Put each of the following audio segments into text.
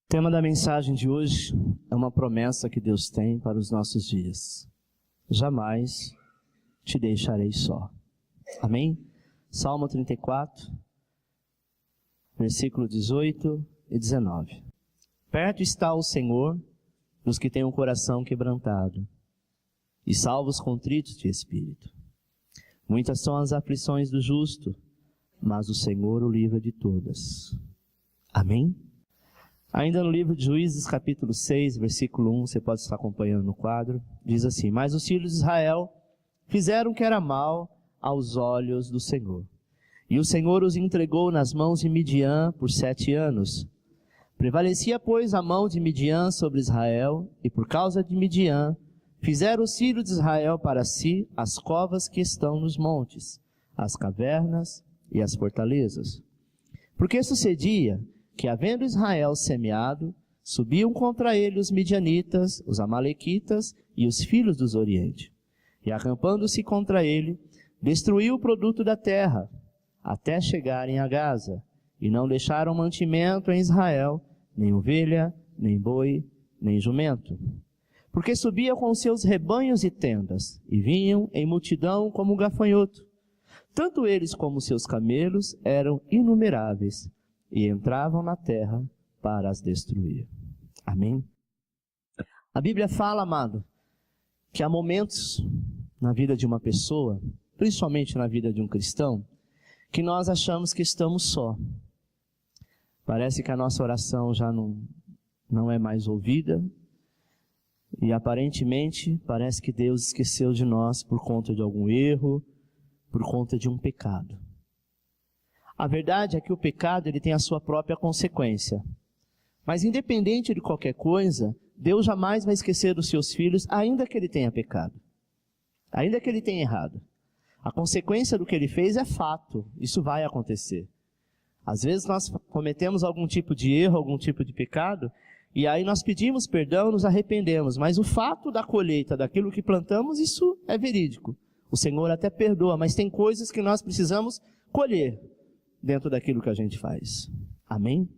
O tema da mensagem de hoje é uma promessa que Deus tem para os nossos dias. Jamais te deixarei só. Amém? Salmo 34, versículo 18 e 19. Perto está o Senhor dos que têm o coração quebrantado e salva os contritos de espírito. Muitas são as aflições do justo, mas o Senhor o livra de todas. Amém? Ainda no livro de Juízes, capítulo 6, versículo 1, você pode estar acompanhando no quadro, diz assim: Mas os filhos de Israel fizeram o que era mal aos olhos do Senhor. E o Senhor os entregou nas mãos de Midian por 7 anos. Prevalecia, pois, a mão de Midian sobre Israel, e por causa de Midian, fizeram os filhos de Israel para si as covas que estão nos montes, as cavernas e as fortalezas. Porque sucedia que, havendo Israel semeado, subiam contra ele os midianitas, os amalequitas e os filhos dos oriente. E acampando-se contra ele, destruiu o produto da terra, até chegarem a Gaza, e não deixaram mantimento em Israel, nem ovelha, nem boi, nem jumento. Porque subia com seus rebanhos e tendas, e vinham em multidão como gafanhoto. Tanto eles como seus camelos eram inumeráveis, e entravam na terra para as destruir. Amém? A Bíblia fala, amado, que há momentos na vida de uma pessoa, principalmente na vida de um cristão, que nós achamos que estamos só. Parece que a nossa oração já não é mais ouvida, e aparentemente parece que Deus esqueceu de nós por conta de algum erro, por conta de um pecado. A verdade é que o pecado ele tem a sua própria consequência. Mas independente de qualquer coisa, Deus jamais vai esquecer dos seus filhos, ainda que ele tenha pecado. Ainda que ele tenha errado. A consequência do que ele fez é fato. Isso vai acontecer. Às vezes nós cometemos algum tipo de erro, algum tipo de pecado, e aí nós pedimos perdão, nos arrependemos. Mas o fato da colheita daquilo que plantamos, isso é verídico. O Senhor até perdoa, mas tem coisas que nós precisamos colher dentro daquilo que a gente faz. Amém?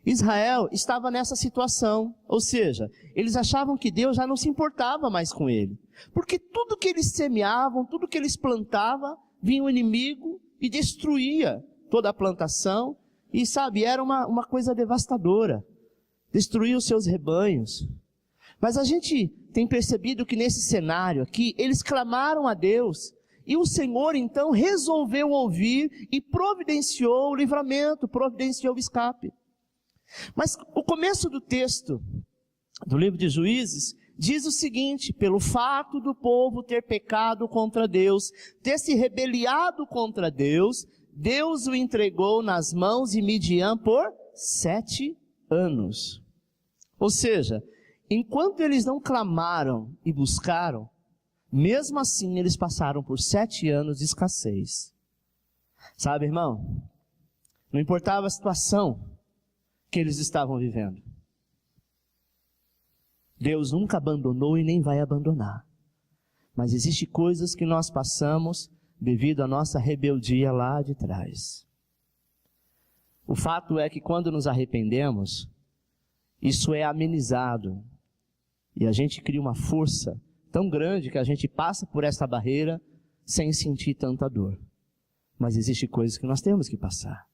Israel estava nessa situação, ou seja, eles achavam que Deus já não se importava mais com ele. Porque tudo que eles semeavam, tudo que eles plantavam, vinha o inimigo e destruía toda a plantação. E sabe, era uma coisa devastadora. Destruía os seus rebanhos. Mas a gente tem percebido que nesse cenário aqui, eles clamaram a Deus. E o Senhor, então, resolveu ouvir e providenciou o livramento, providenciou o escape. Mas o começo do texto do livro de Juízes diz o seguinte: pelo fato do povo ter pecado contra Deus, ter se rebeliado contra Deus, Deus o entregou nas mãos de Midian por 7 anos. Ou seja, enquanto eles não clamaram e buscaram, mesmo assim, eles passaram por 7 anos de escassez. Sabe, irmão? Não importava a situação que eles estavam vivendo. Deus nunca abandonou e nem vai abandonar. Mas existem coisas que nós passamos devido à nossa rebeldia lá de trás. O fato é que quando nos arrependemos, isso é amenizado. E a gente cria uma força tão grande que a gente passa por essa barreira sem sentir tanta dor. Mas existem coisas que nós temos que passar.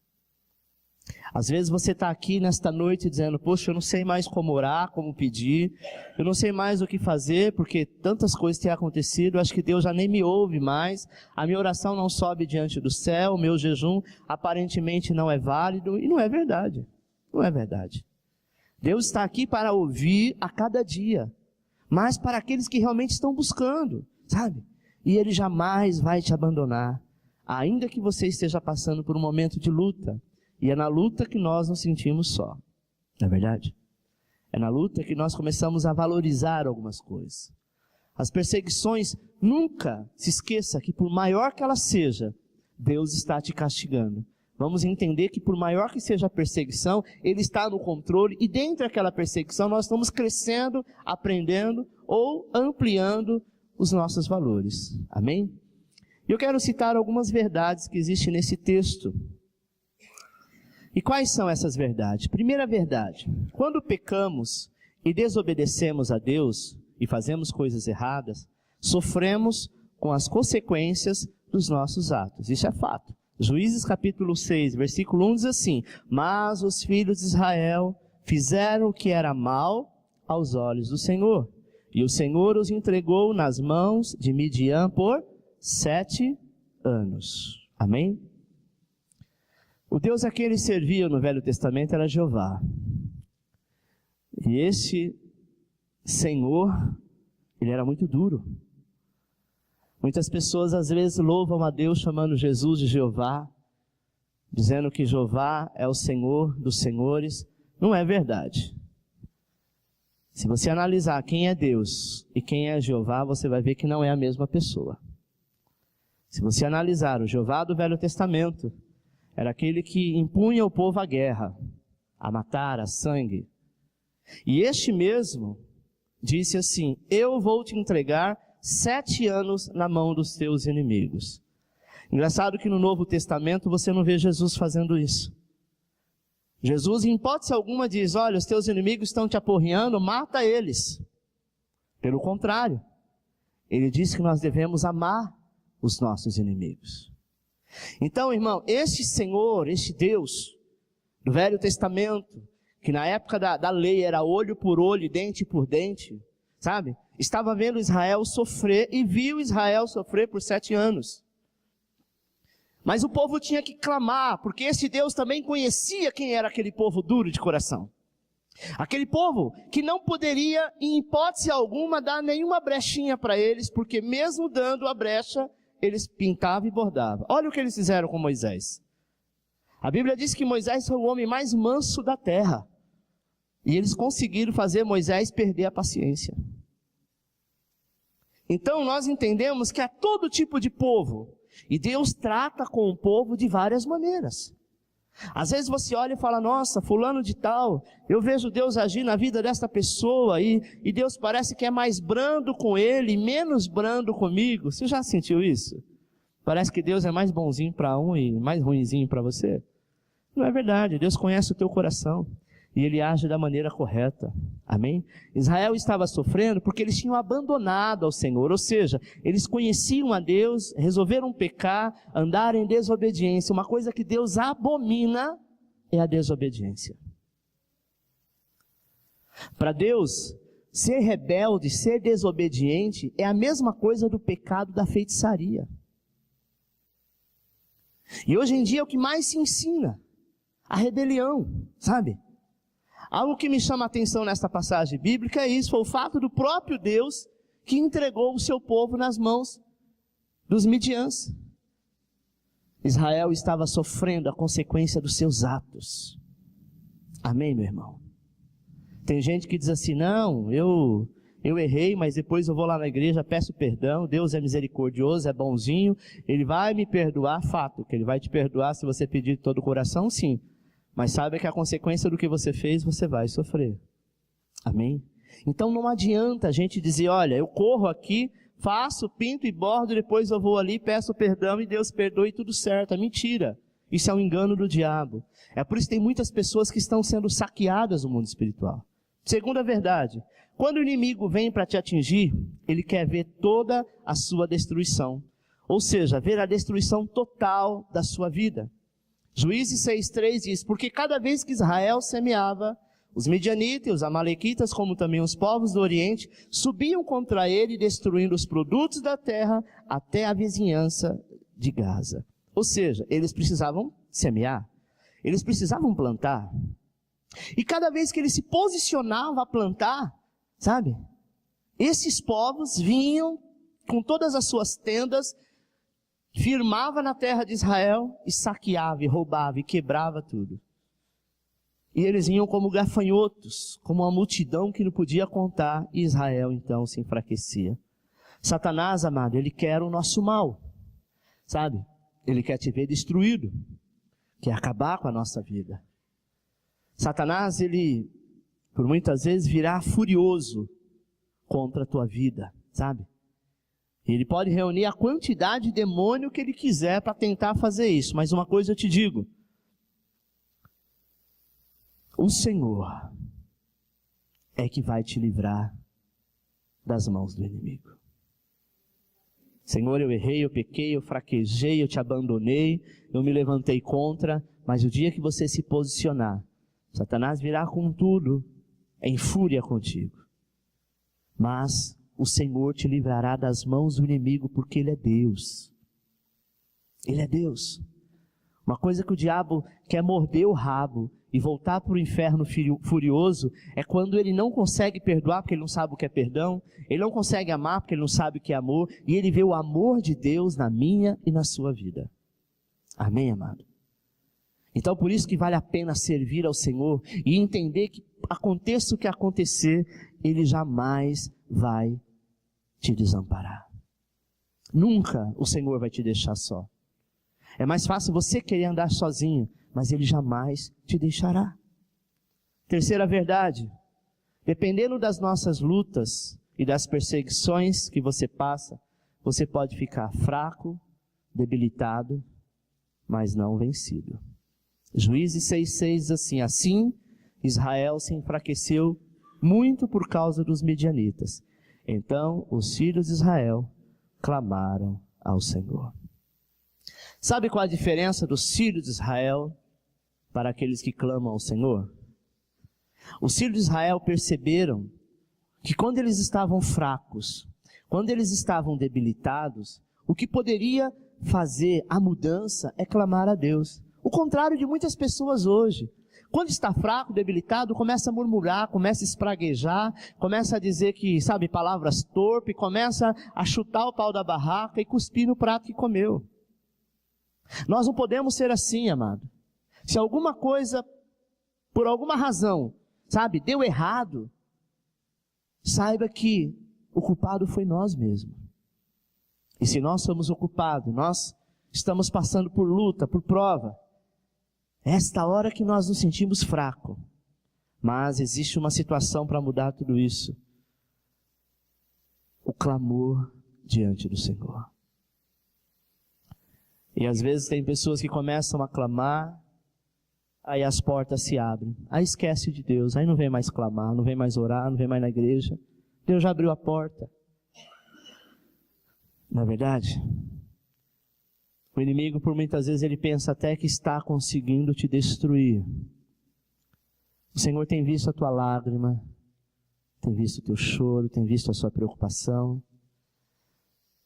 Às vezes você está aqui nesta noite dizendo: poxa, eu não sei mais como orar, como pedir, eu não sei mais o que fazer, porque tantas coisas têm acontecido, acho que Deus já nem me ouve mais, a minha oração não sobe diante do céu, o meu jejum aparentemente não é válido, e não é verdade. Não é verdade. Deus está aqui para ouvir a cada dia, mas para aqueles que realmente estão buscando, sabe? E Ele jamais vai te abandonar, ainda que você esteja passando por um momento de luta. E é na luta que nós nos sentimos só. Não é verdade? É na luta que nós começamos a valorizar algumas coisas. As perseguições, nunca se esqueça que por maior que ela seja, Deus está te castigando. Vamos entender que por maior que seja a perseguição, Ele está no controle, e dentro daquela perseguição nós estamos crescendo, aprendendo ou ampliando os nossos valores. Amém? E eu quero citar algumas verdades que existem nesse texto. E quais são essas verdades? Primeira verdade, quando pecamos e desobedecemos a Deus e fazemos coisas erradas, sofremos com as consequências dos nossos atos. Isso é fato. Juízes capítulo 6, versículo 1 diz assim: mas os filhos de Israel fizeram o que era mal aos olhos do Senhor, e o Senhor os entregou nas mãos de Midian por 7 anos. Amém? O Deus a quem eles serviam no Velho Testamento era Jeová. E esse Senhor, ele era muito duro. Muitas pessoas às vezes louvam a Deus chamando Jesus de Jeová, dizendo que Jeová é o Senhor dos senhores. Não é verdade. Se você analisar quem é Deus e quem é Jeová, você vai ver que não é a mesma pessoa. Se você analisar o Jeová do Velho Testamento, era aquele que impunha o povo à guerra, a matar, a sangue. E este mesmo disse assim: eu vou te entregar 7 anos na mão dos teus inimigos. Engraçado que no Novo Testamento você não vê Jesus fazendo isso. Jesus, em hipótese alguma, diz: olha, os teus inimigos estão te aporreando, mata eles. Pelo contrário, ele diz que nós devemos amar os nossos inimigos. Então, irmão, este Senhor, este Deus do Velho Testamento, que na época da lei era olho por olho, dente por dente, sabe? Estava vendo Israel sofrer e viu Israel sofrer por 7 anos. Mas o povo tinha que clamar, porque esse Deus também conhecia quem era aquele povo duro de coração. Aquele povo que não poderia, em hipótese alguma, dar nenhuma brechinha para eles, porque mesmo dando a brecha, eles pintavam e bordavam. Olha o que eles fizeram com Moisés. A Bíblia diz que Moisés foi o homem mais manso da terra. E eles conseguiram fazer Moisés perder a paciência. Então nós entendemos que há todo tipo de povo. E Deus trata com o povo de várias maneiras. Às vezes você olha e fala: nossa, fulano de tal, eu vejo Deus agir na vida desta pessoa e Deus parece que é mais brando com ele, menos brando comigo. Você já sentiu isso? Parece que Deus é mais bonzinho para um e mais ruinzinho para você? Não é verdade. Deus conhece o teu coração e Ele age da maneira correta. Amém? Israel estava sofrendo porque eles tinham abandonado ao Senhor, ou seja, eles conheciam a Deus, resolveram pecar, andar em desobediência. Uma coisa que Deus abomina é a desobediência. Para Deus, ser rebelde, ser desobediente é a mesma coisa do pecado da feitiçaria. E hoje em dia é o que mais se ensina, a rebelião, sabe? Algo que me chama a atenção nesta passagem bíblica é isso, foi o fato do próprio Deus que entregou o seu povo nas mãos dos midiãs. Israel estava sofrendo a consequência dos seus atos. Amém, meu irmão? Tem gente que diz assim: não, eu errei, mas depois eu vou lá na igreja, peço perdão, Deus é misericordioso, é bonzinho, Ele vai me perdoar. Fato, que Ele vai te perdoar se você pedir de todo o coração, sim. Mas saiba que a consequência do que você fez, você vai sofrer. Amém? Então não adianta a gente dizer: olha, eu corro aqui, faço, pinto e bordo, depois eu vou ali, peço perdão e Deus perdoa e tudo certo. É mentira. Isso é um engano do diabo. É por isso que tem muitas pessoas que estão sendo saqueadas no mundo espiritual. Segunda verdade, quando o inimigo vem para te atingir, ele quer ver toda a sua destruição. Ou seja, ver a destruição total da sua vida. Juízes 6,3 diz: porque cada vez que Israel semeava, os midianitas, os amalequitas, como também os povos do Oriente, subiam contra ele, destruindo os produtos da terra até a vizinhança de Gaza. Ou seja, eles precisavam semear, eles precisavam plantar. E cada vez que ele se posicionava a plantar, sabe, esses povos vinham com todas as suas tendas, firmava na terra de Israel e saqueava, e roubava, e quebrava tudo. E eles vinham como gafanhotos, como uma multidão que não podia contar, e Israel então se enfraquecia. Satanás, amado, ele quer o nosso mal, sabe? Ele quer te ver destruído, quer acabar com a nossa vida. Satanás, ele, por muitas vezes, virá furioso contra a tua vida, sabe? Ele pode reunir a quantidade de demônio que ele quiser para tentar fazer isso. Mas uma coisa eu te digo: o Senhor é que vai te livrar das mãos do inimigo. Senhor, eu errei, eu pequei, eu fraquejei, eu te abandonei, eu me levantei contra, mas o dia que você se posicionar, Satanás virá com tudo em fúria contigo. Mas o Senhor te livrará das mãos do inimigo, porque Ele é Deus. Ele é Deus. Uma coisa que o diabo quer morder o rabo e voltar para o inferno furioso é quando ele não consegue perdoar porque ele não sabe o que é perdão, ele não consegue amar porque ele não sabe o que é amor, e ele vê o amor de Deus na minha e na sua vida. Amém, amado? Então por isso que vale a pena servir ao Senhor e entender que aconteça o que acontecer, Ele jamais vai te desamparar. Nunca o Senhor vai te deixar só. É mais fácil você querer andar sozinho, mas Ele jamais te deixará. Terceira verdade, dependendo das nossas lutas e das perseguições que você passa, você pode ficar fraco, debilitado, mas não vencido. Juízes 6,6 diz assim: assim Israel se enfraqueceu muito por causa dos medianitas. Então os filhos de Israel clamaram ao Senhor. Sabe qual a diferença dos filhos de Israel para aqueles que clamam ao Senhor? Os filhos de Israel perceberam que quando eles estavam fracos, quando eles estavam debilitados, o que poderia fazer a mudança é clamar a Deus. O contrário de muitas pessoas hoje. Quando está fraco, debilitado, começa a murmurar, começa a espraguejar, começa a dizer que, sabe, palavras torpes, começa a chutar o pau da barraca e cuspir no prato que comeu. Nós não podemos ser assim, amado. Se alguma coisa, por alguma razão, sabe, deu errado, saiba que o culpado foi nós mesmos. E se nós somos o culpado, nós estamos passando por luta, por prova, é esta hora que nós nos sentimos fracos. Mas existe uma situação para mudar tudo isso. O clamor diante do Senhor. E às vezes tem pessoas que começam a clamar, aí as portas se abrem, aí esquece de Deus, aí não vem mais clamar, não vem mais orar, não vem mais na igreja. Deus já abriu a porta. Não é verdade? O inimigo, por muitas vezes, ele pensa até que está conseguindo te destruir. O Senhor tem visto a tua lágrima, tem visto o teu choro, tem visto a sua preocupação.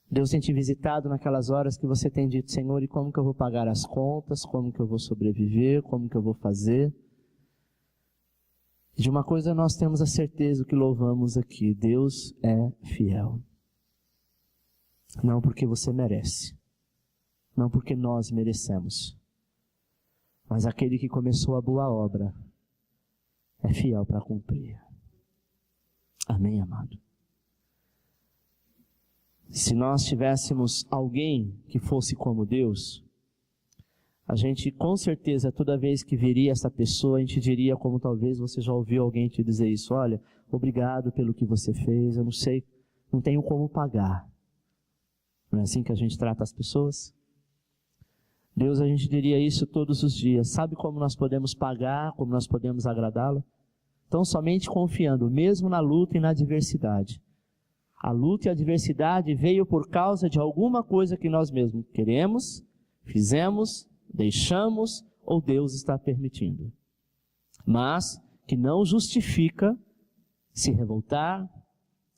Deus tem te visitado naquelas horas que você tem dito: Senhor, e como que eu vou pagar as contas? Como que eu vou sobreviver? Como que eu vou fazer? De uma coisa nós temos a certeza, o que louvamos aqui: Deus é fiel. Não porque você merece, não porque nós merecemos, mas aquele que começou a boa obra é fiel para cumprir. Amém, amado? Se nós tivéssemos alguém que fosse como Deus, a gente com certeza, toda vez que viria essa pessoa, a gente diria, como talvez você já ouviu alguém te dizer isso: olha, obrigado pelo que você fez, eu não sei, não tenho como pagar. Não é assim que a gente trata as pessoas? Deus, a gente diria isso todos os dias. Sabe como nós podemos pagar, como nós podemos agradá-lo? Então, somente confiando, mesmo na luta e na adversidade. A luta e a adversidade veio por causa de alguma coisa que nós mesmos queremos, fizemos, deixamos ou Deus está permitindo. Mas que não justifica se revoltar,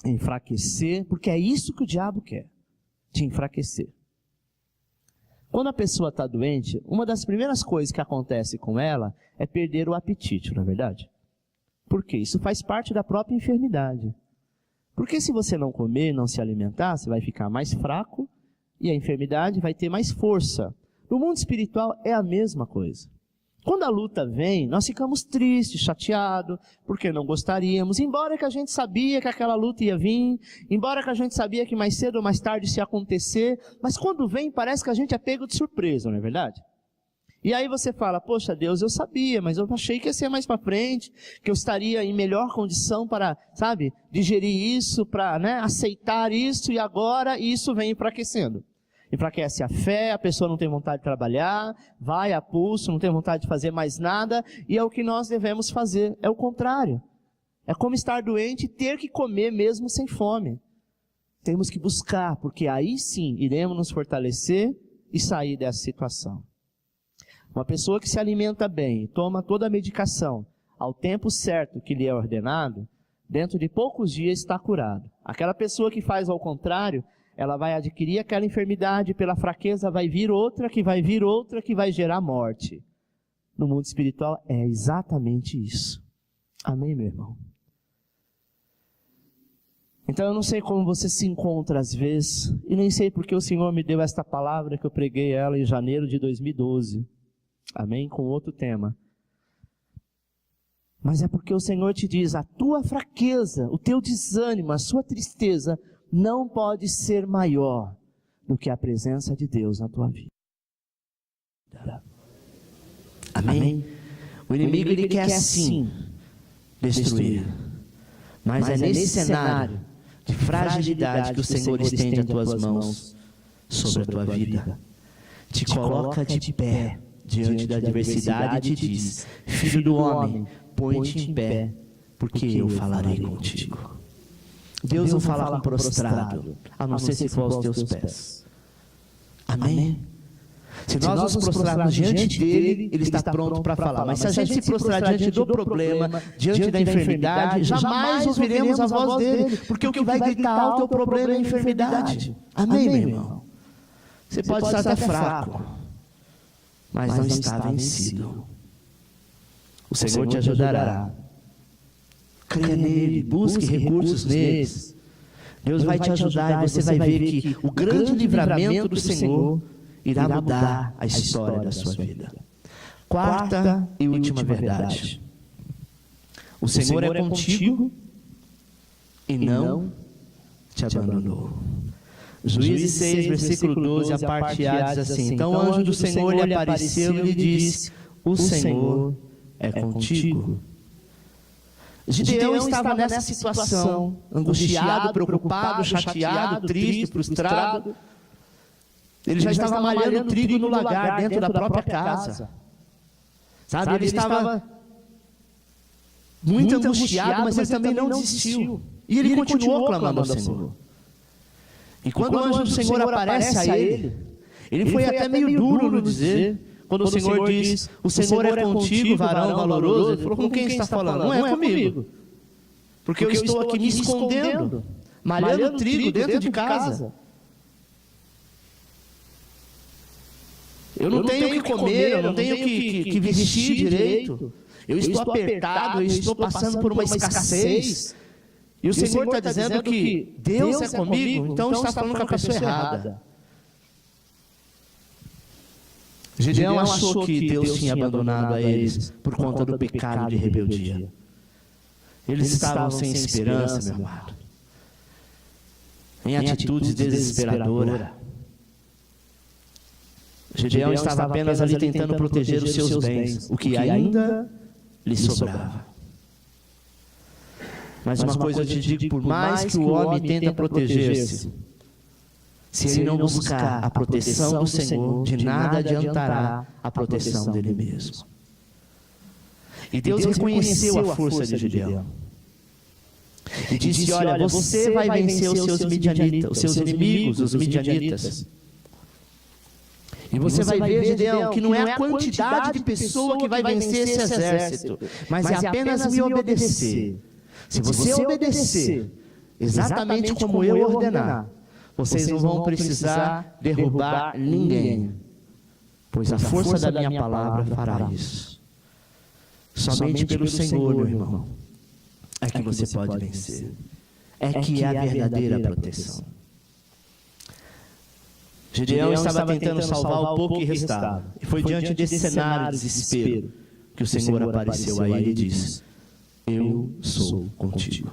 enfraquecer, porque é isso que o diabo quer, te enfraquecer. Quando a pessoa está doente, uma das primeiras coisas que acontece com ela é perder o apetite, não é verdade? Por quê? Isso faz parte da própria enfermidade. Porque se você não comer, não se alimentar, você vai ficar mais fraco e a enfermidade vai ter mais força. No mundo espiritual é a mesma coisa. Quando a luta vem, nós ficamos tristes, chateados, porque não gostaríamos, embora que a gente sabia que aquela luta ia vir, embora que a gente sabia que mais cedo ou mais tarde isso ia acontecer, mas quando vem parece que a gente é pego de surpresa, não é verdade? E aí você fala: poxa Deus, eu sabia, mas eu achei que ia ser mais para frente, que eu estaria em melhor condição para, digerir isso, para, aceitar isso, e agora isso vem enfraquecendo. Enfraquece a fé, a pessoa não tem vontade de trabalhar, vai a pulso, não tem vontade de fazer mais nada, e é o que nós devemos fazer, é o contrário. É como estar doente e ter que comer mesmo sem fome. Temos que buscar, porque aí sim iremos nos fortalecer e sair dessa situação. Uma pessoa que se alimenta bem, toma toda a medicação ao tempo certo que lhe é ordenado, dentro de poucos dias está curado. Aquela pessoa que faz ao contrário, ela vai adquirir aquela enfermidade, pela fraqueza vai vir outra, que vai vir outra, que vai gerar morte. No mundo espiritual é exatamente isso. Amém, meu irmão? Então eu não sei como você se encontra às vezes, e nem sei porque o Senhor me deu esta palavra que eu preguei ela em janeiro de 2012. Amém? Com outro tema. Mas é porque o Senhor te diz, a tua fraqueza, o teu desânimo, a sua tristeza, não pode ser maior do que a presença de Deus na tua vida. Amém? O inimigo ele quer sim destruir. Mas é nesse cenário de fragilidade que o Senhor estende as tuas mãos sobre a tua vida. Te coloca de pé diante da adversidade e te diz, filho do homem, põe-te em pé, porque eu falarei contigo. Deus não fala com prostrado, a não ser se for aos teus pés. Amém? Se nós nos prostrarmos diante dele, ele está pronto para falar. Mas se a gente se prostrar diante do problema, diante da enfermidade, jamais ouviremos a voz dele, porque o que vai gritar alto é o problema e a enfermidade. Amém, meu irmão? Você pode estar até fraco, mas não está vencido. O Senhor te ajudará. Creia nele, busque recursos neles. Deus vai te ajudar e você vai ver que o grande livramento do Senhor irá mudar a história da sua vida. Quarta e última verdade. O Senhor é contigo e não te abandonou. Juízes 6, versículo 12, a parte A diz assim, então o anjo do Senhor lhe apareceu e lhe disse, o Senhor é contigo. Gideão estava nessa situação, angustiado, preocupado, chateado, triste, frustrado. Ele já estava malhando trigo no lagar, dentro da própria casa. Sabe, ele estava muito angustiado, mas ele também não desistiu. E ele continuou clamando ao Senhor. E quando o anjo do Senhor aparece a ele, ele foi até meio duro no dizer, quando o Senhor diz, o Senhor é contigo, varão valoroso, ele falou, com quem está falando? Não é comigo. Porque eu estou aqui me escondendo, malhando trigo dentro de casa. Eu não tenho o que comer, eu não tenho que vestir direito. Eu estou apertado, eu estou passando por uma escassez. E o Senhor está dizendo que Deus é comigo, então está falando com a pessoa errada. Gideão achou que Deus tinha abandonado a eles por conta do pecado de rebeldia. Eles estavam sem esperança, meu amado, em atitudes desesperadoras. Gideão estava apenas ali tentando proteger os seus bens, o que ainda lhe sobrava. Mas uma coisa eu te digo, por mais que o homem tenta proteger-se, se ele não buscar a proteção do Senhor, de nada adiantará a proteção dele mesmo. E Deus reconheceu a força de Gideão. E disse, olha, você vai vencer os seus midianitas, os seus inimigos, os midianitas. E você vai ver, Gideão, que não é a quantidade de pessoa que vai vencer esse exército, mas é apenas me obedecer. Se você obedecer exatamente como eu ordenar, vocês não vão precisar derrubar ninguém, pois a força da minha palavra fará isso. Somente pelo Senhor, meu irmão, é que você pode vencer. É que é a verdadeira proteção. Gideão estava tentando salvar o pouco que restava. E foi diante desse cenário de desespero que o Senhor apareceu a ele e disse, eu sou contigo.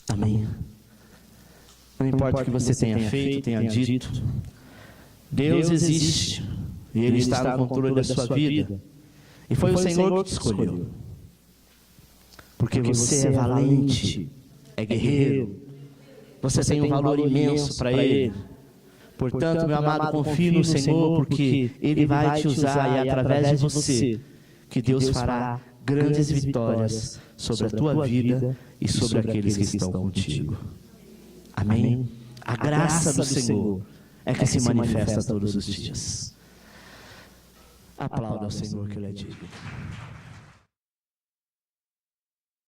Amém. Não importa o que você tenha feito, tenha dito, Deus existe e Ele está no controle da sua vida. E foi o Senhor que te escolheu. Porque você é valente, é guerreiro, você tem um valor imenso para Ele. Portanto, meu amado, confie no Senhor, porque Ele vai te usar e através de você que Deus fará grandes vitórias sobre a tua vida e sobre aqueles que estão contigo. Amém? A graça do Senhor é que se manifesta todos os dias. Aplauda ao Senhor que Ele é digno.